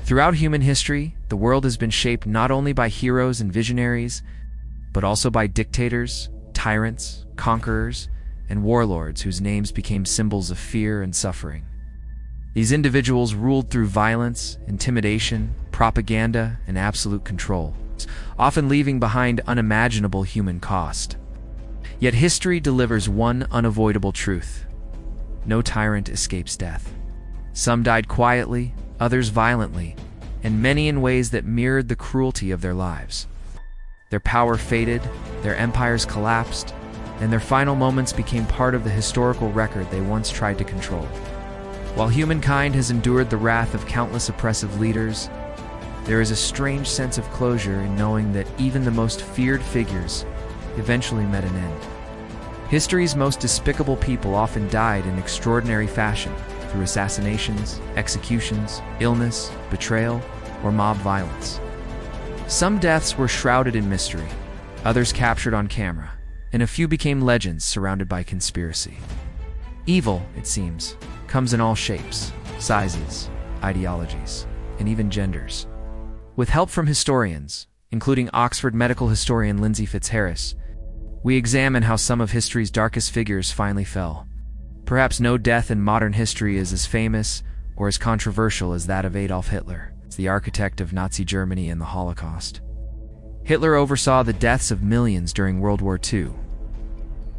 Throughout human history, the world has been shaped not only by heroes and visionaries, but also by dictators, tyrants, conquerors, and warlords whose names became symbols of fear and suffering. These individuals ruled through violence, intimidation, propaganda, and absolute control, often leaving behind unimaginable human cost. Yet history delivers one unavoidable truth: no tyrant escapes death. Some died quietly, others violently, and many in ways that mirrored the cruelty of their lives. Their power faded, their empires collapsed, and their final moments became part of the historical record they once tried to control. While humankind has endured the wrath of countless oppressive leaders, there is a strange sense of closure in knowing that even the most feared figures eventually met an end. History's most despicable people often died in extraordinary fashion through assassinations, executions, illness, betrayal, or mob violence. Some deaths were shrouded in mystery, others captured on camera, and a few became legends surrounded by conspiracy. Evil, it seems, comes in all shapes, sizes, ideologies, and even genders. With help from historians, including Oxford medical historian Lindsay Fitzharris, we examine how some of history's darkest figures finally fell. Perhaps no death in modern history is as famous or as controversial as that of Adolf Hitler, the architect of Nazi Germany and the Holocaust. Hitler oversaw the deaths of millions during World War II.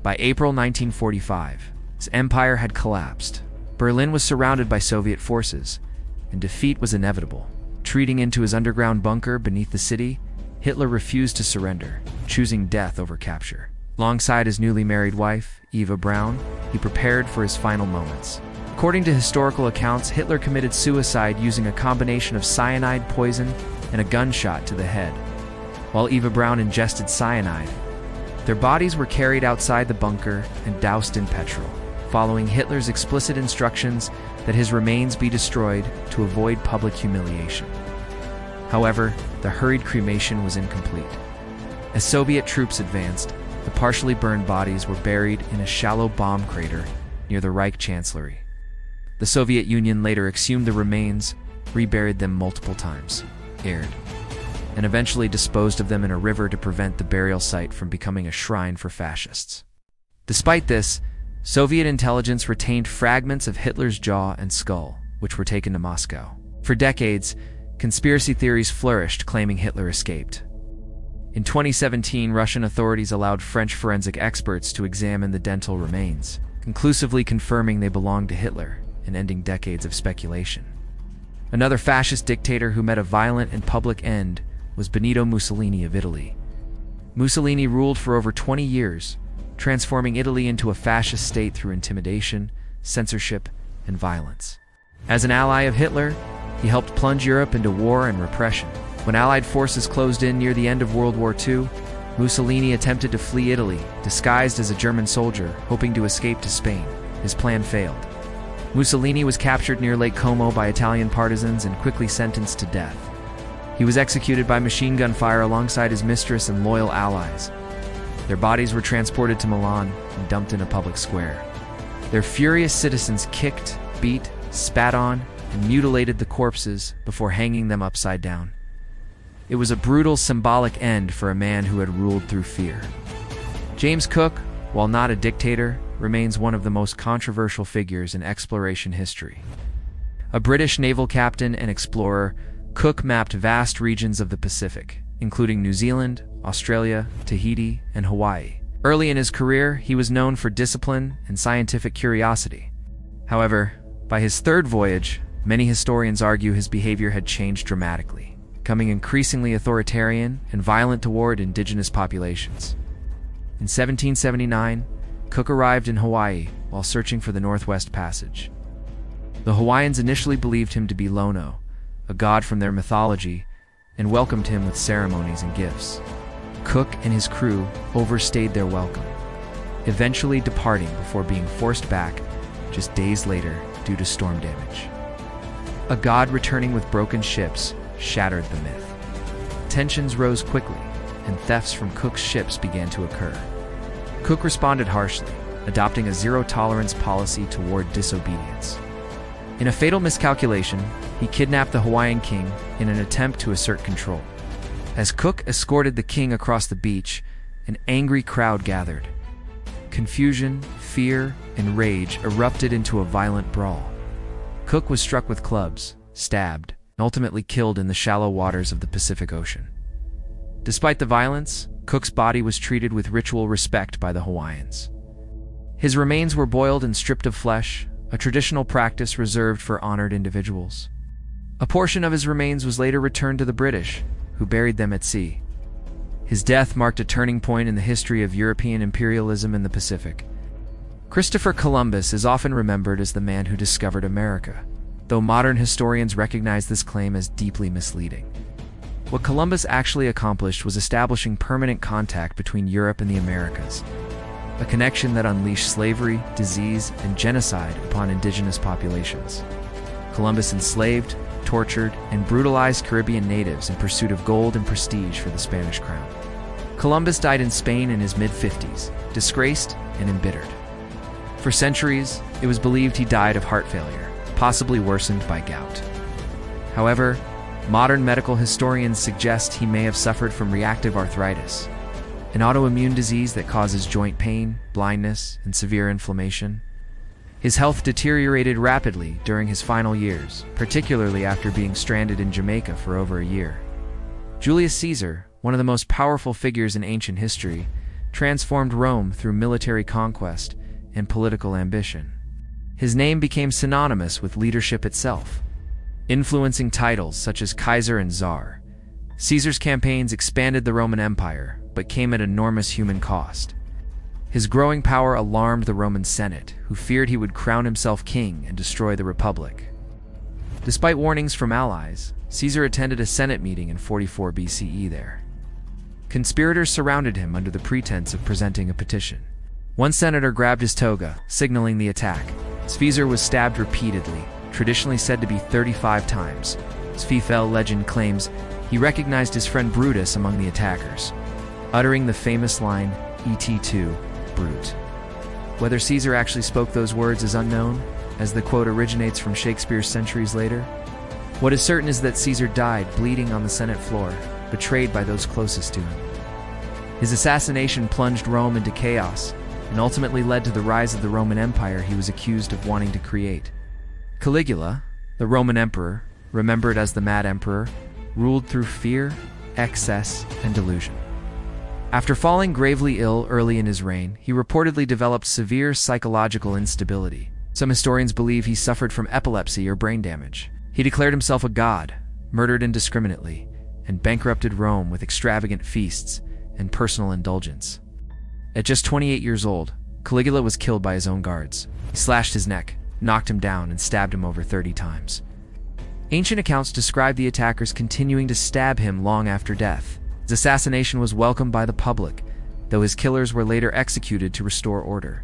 By April 1945, his empire had collapsed. Berlin was surrounded by Soviet forces, and defeat was inevitable. Retreating into his underground bunker beneath the city, Hitler refused to surrender, choosing death over capture. Alongside his newly married wife, Eva Braun, he prepared for his final moments. According to historical accounts, Hitler committed suicide using a combination of cyanide poison and a gunshot to the head, while Eva Braun ingested cyanide. Their bodies were carried outside the bunker and doused in petrol, following Hitler's explicit instructions that his remains be destroyed to avoid public humiliation. However, the hurried cremation was incomplete. As Soviet troops advanced, the partially burned bodies were buried in a shallow bomb crater near the Reich Chancellery. The Soviet Union later exhumed the remains, reburied them multiple times, aired, and eventually disposed of them in a river to prevent the burial site from becoming a shrine for fascists. Despite this, Soviet intelligence retained fragments of Hitler's jaw and skull, which were taken to Moscow. For decades, conspiracy theories flourished, claiming Hitler escaped. In 2017, Russian authorities allowed French forensic experts to examine the dental remains, conclusively confirming they belonged to Hitler and ending decades of speculation. Another fascist dictator who met a violent and public end was Benito Mussolini of Italy. Mussolini ruled for over 20 years, transforming Italy into a fascist state through intimidation, censorship, and violence. As an ally of Hitler, he helped plunge Europe into war and repression. When Allied forces closed in near the end of World War II, Mussolini attempted to flee Italy, disguised as a German soldier, hoping to escape to Spain. His plan failed. Mussolini was captured near Lake Como by Italian partisans and quickly sentenced to death. He was executed by machine gun fire alongside his mistress and loyal allies. Their bodies were transported to Milan and dumped in a public square. Their furious citizens kicked, beat, spat on, and mutilated the corpses before hanging them upside down. It was a brutal, symbolic end for a man who had ruled through fear. James Cook, while not a dictator, remains one of the most controversial figures in exploration history. A British naval captain and explorer, Cook mapped vast regions of the Pacific, including New Zealand, Australia, Tahiti, and Hawaii. Early in his career, he was known for discipline and scientific curiosity. However, by his third voyage, many historians argue his behavior had changed dramatically, becoming increasingly authoritarian and violent toward indigenous populations. In 1779, Cook arrived in Hawaii while searching for the Northwest Passage. The Hawaiians initially believed him to be Lono, a god from their mythology, and welcomed him with ceremonies and gifts. Cook and his crew overstayed their welcome, eventually departing before being forced back just days later due to storm damage. A god returning with broken ships shattered the myth. Tensions rose quickly, and thefts from Cook's ships began to occur. Cook responded harshly, adopting a zero-tolerance policy toward disobedience. In a fatal miscalculation, he kidnapped the Hawaiian king in an attempt to assert control. As Cook escorted the king across the beach, an angry crowd gathered. Confusion, fear, and rage erupted into a violent brawl. Cook was struck with clubs, stabbed, and ultimately killed in the shallow waters of the Pacific Ocean. Despite the violence, Cook's body was treated with ritual respect by the Hawaiians. His remains were boiled and stripped of flesh, a traditional practice reserved for honored individuals. A portion of his remains was later returned to the British, who buried them at sea. His death marked a turning point in the history of European imperialism in the Pacific. Christopher Columbus is often remembered as the man who discovered America, though modern historians recognize this claim as deeply misleading. What Columbus actually accomplished was establishing permanent contact between Europe and the Americas, a connection that unleashed slavery, disease, and genocide upon indigenous populations. Columbus enslaved, tortured, and brutalized Caribbean natives in pursuit of gold and prestige for the Spanish crown. Columbus died in Spain in his mid-50s, disgraced and embittered. For centuries, it was believed he died of heart failure, possibly worsened by gout. However, modern medical historians suggest he may have suffered from reactive arthritis, an autoimmune disease that causes joint pain, blindness, and severe inflammation. His health deteriorated rapidly during his final years, particularly after being stranded in Jamaica for over a year. Julius Caesar, one of the most powerful figures in ancient history, transformed Rome through military conquest and political ambition. His name became synonymous with leadership itself, influencing titles such as Kaiser and Tsar. Caesar's campaigns expanded the Roman Empire, but came at enormous human cost. His growing power alarmed the Roman Senate, who feared he would crown himself king and destroy the Republic. Despite warnings from allies, Caesar attended a Senate meeting in 44 BCE there. Conspirators surrounded him under the pretense of presenting a petition. One senator grabbed his toga, signaling the attack. Caesar was stabbed repeatedly, traditionally said to be 35 times. Sphifel legend claims he recognized his friend Brutus among the attackers, uttering the famous line, "Et tu, Brute." Whether Caesar actually spoke those words is unknown, as the quote originates from Shakespeare centuries later. What is certain is that Caesar died bleeding on the Senate floor, betrayed by those closest to him. His assassination plunged Rome into chaos, and ultimately led to the rise of the Roman Empire he was accused of wanting to create. Caligula, the Roman emperor, remembered as the Mad Emperor, ruled through fear, excess, and delusion. After falling gravely ill early in his reign, he reportedly developed severe psychological instability. Some historians believe he suffered from epilepsy or brain damage. He declared himself a god, murdered indiscriminately, and bankrupted Rome with extravagant feasts and personal indulgence. At just 28 years old, Caligula was killed by his own guards. He slashed his neck, knocked him down, and stabbed him over 30 times. Ancient accounts describe the attackers continuing to stab him long after death. His assassination was welcomed by the public, though his killers were later executed to restore order.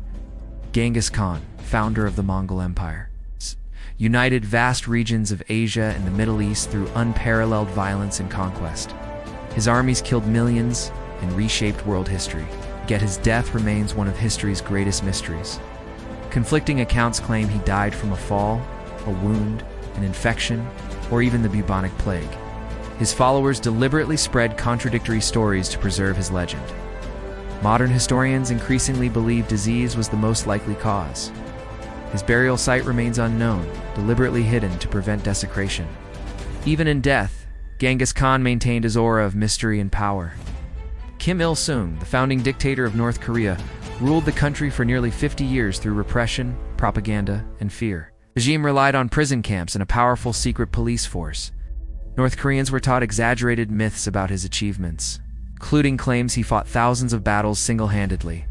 Genghis Khan, founder of the Mongol Empire, united vast regions of Asia and the Middle East through unparalleled violence and conquest. His armies killed millions and reshaped world history, yet his death remains one of history's greatest mysteries. Conflicting accounts claim he died from a fall, a wound, an infection, or even the bubonic plague. His followers deliberately spread contradictory stories to preserve his legend. Modern historians increasingly believe disease was the most likely cause. His burial site remains unknown, deliberately hidden to prevent desecration. Even in death, Genghis Khan maintained his aura of mystery and power. Kim Il-sung, the founding dictator of North Korea, ruled the country for nearly 50 years through repression, propaganda, and fear. The regime relied on prison camps and a powerful secret police force. North Koreans were taught exaggerated myths about his achievements, including claims he fought thousands of battles single-handedly.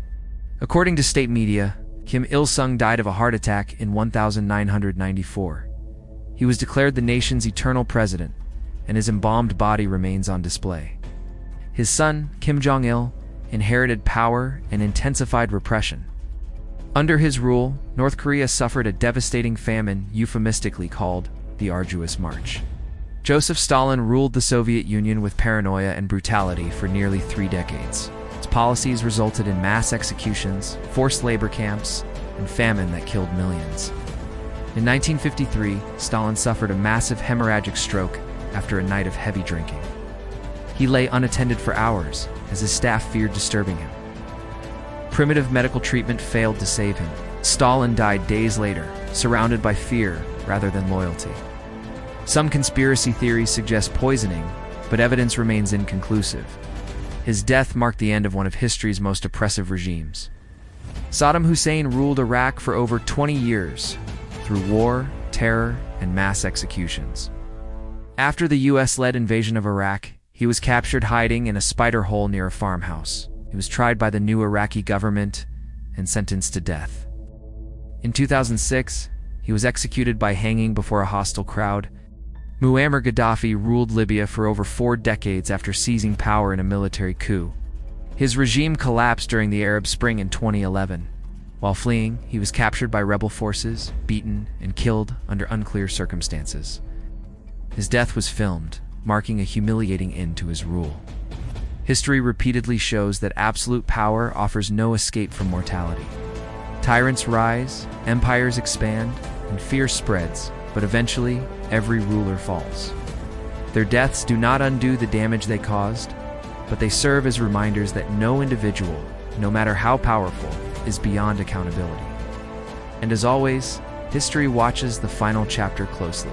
According to state media, Kim Il-sung died of a heart attack in 1994. He was declared the nation's eternal president, and his embalmed body remains on display. His son, Kim Jong-il, inherited power and intensified repression. Under his rule, North Korea suffered a devastating famine euphemistically called the Arduous March. Joseph Stalin ruled the Soviet Union with paranoia and brutality for nearly 3 decades. His policies resulted in mass executions, forced labor camps, and famine that killed millions. In 1953, Stalin suffered a massive hemorrhagic stroke after a night of heavy drinking. He lay unattended for hours, as his staff feared disturbing him. Primitive medical treatment failed to save him. Stalin died days later, surrounded by fear rather than loyalty. Some conspiracy theories suggest poisoning, but evidence remains inconclusive. His death marked the end of one of history's most oppressive regimes. Saddam Hussein ruled Iraq for over 20 years, through war, terror, and mass executions. After the US-led invasion of Iraq, he was captured hiding in a spider hole near a farmhouse. He was tried by the new Iraqi government and sentenced to death. In 2006, he was executed by hanging before a hostile crowd. Muammar Gaddafi ruled Libya for over 4 decades after seizing power in a military coup. His regime collapsed during the Arab Spring in 2011. While fleeing, he was captured by rebel forces, beaten, and killed under unclear circumstances. His death was filmed, marking a humiliating end to his rule. History repeatedly shows that absolute power offers no escape from mortality. Tyrants rise, empires expand, and fear spreads, but eventually, every ruler falls. Their deaths do not undo the damage they caused, but they serve as reminders that no individual, no matter how powerful, is beyond accountability. And as always, history watches the final chapter closely.